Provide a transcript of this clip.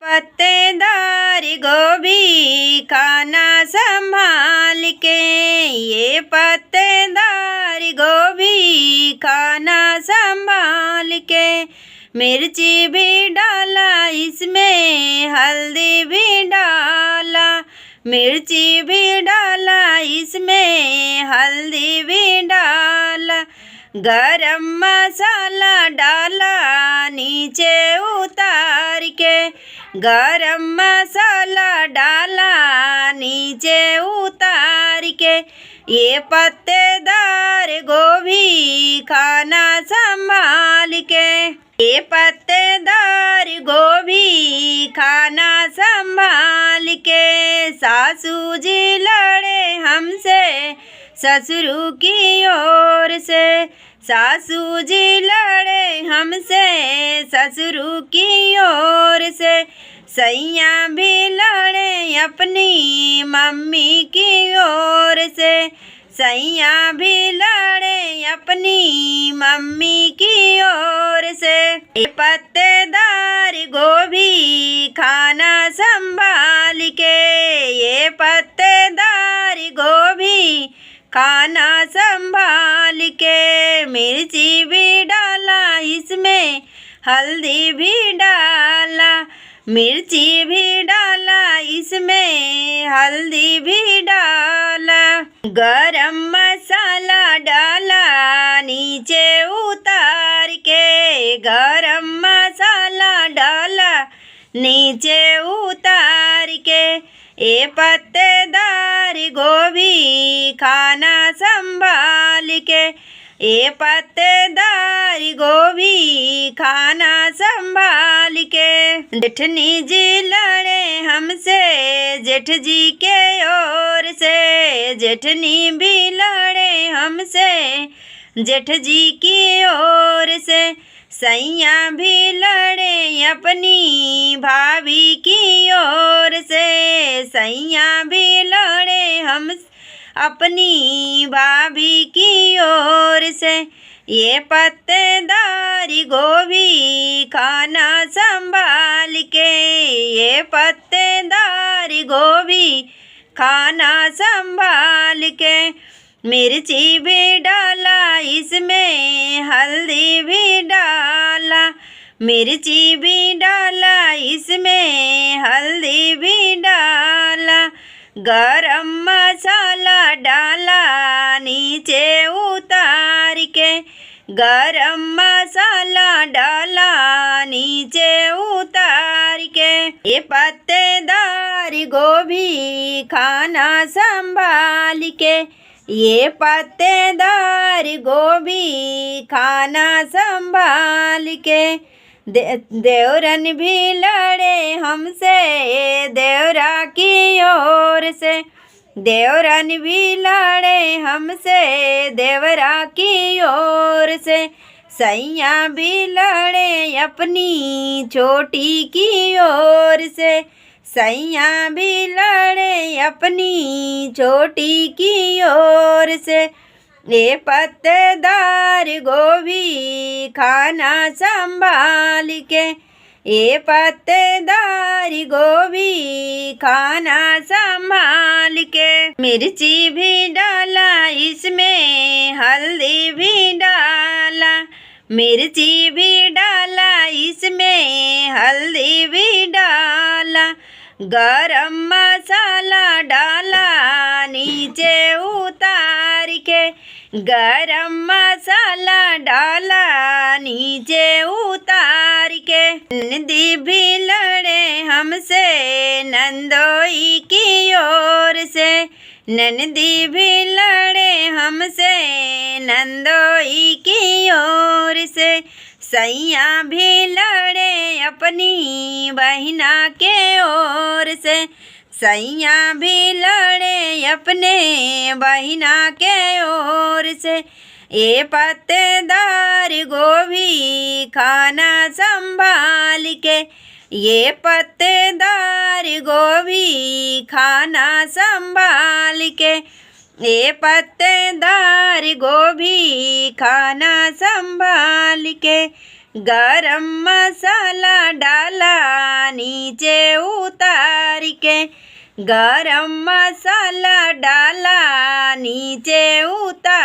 पत्तेदार गोभी खाना संभाल के, ये पत्तेदार गोभी खाना संभाल के। मिर्ची भी डाला इसमें, हल्दी भी डाला, मिर्ची भी डाला इसमें, हल्दी भी डाला। गरम मसाला डाला नीचे उतार के, गरम मसाला डाला नीचे उतार के। ये पत्तेदार गोभी खाना संभाल के, ये पत्तेदार गोभी खाना संभाल के। सासू जी लड़े हमसे ससुर की ओर से, सासू जी लड़े हमसे ससुर की ओर से। सैया भी लड़े अपनी मम्मी की ओर से, सैया भी लड़े अपनी मम्मी की ओर से। ये पत्तेदार गोभी खाना संभाल के, ये पत्तेदार गोभी खाना संभाल के। मिर्ची भी डाला इसमें, हल्दी भी डाला, मिर्ची भी डाला इसमें, हल्दी भी डाला। गरम मसाला डाला नीचे उतार के, गरम मसाला डाला नीचे उतार के। ये पत्तेदार गोभी खाना संभाल के, ये पत्तेदार गोभी खाना संभाल के। जेठनी जी लड़े हमसे जेठ जी के ओर से, जेठनी भी लड़े हमसे जेठ जी की ओर से। सैया भी लड़े अपनी भाभी की ओर से, सैया भी लड़े हम अपनी भाभी की ओर से। ये पत्तेदार गोभी खाना संभाल के, ये पत्तेदार गोभी खाना संभाल के। मिर्ची भी डाला इसमें, हल्दी भी डाला, मिर्ची भी डाला इसमें, हल्दी भी डाला। गरम मसाला डाला नीचे उतार के, गरम मसाला डाला नीचे उतार के। ये पत्तेदार गोभी खाना संभाल के, ये पत्तेदार गोभी खाना संभाल के। देवरन भी लड़े हमसे देवरा की ओर से, देवरन भी लड़े हमसे देवरा की ओर से। सैया भी लड़े अपनी छोटी की ओर से, सैया भी लड़े अपनी छोटी की ओर से। ये पत्तेदार गोभी खाना संभाल के, ये पत्तेदार गोभी खाना संभाल के। मिर्ची भी डाला इसमें, हल्दी भी डाला, मिर्ची भी डाला इसमें, हल्दी भी डाला। गरम मसाला डाला नीचे उतार के, गरम मसाला डाला नीचे उतार के। नंदी भी लड़े हमसे नंदोई की ओर से, नंदी भी लड़े हमसे नंदोई की ओर से। सैया भी लड़े अपनी बहिना के ओर से, सैया भी लड़े अपने बहिना के ओर से। ये पत्तेदार गोभी खाना संभाल के, ये पत्तेदार गोभी खाना संभाल के। ये पत्तेदार गोभी खाना संभाल के, गरम मसाला डाला नीचे उतार के, गरम मसाला डाला नीचे उतार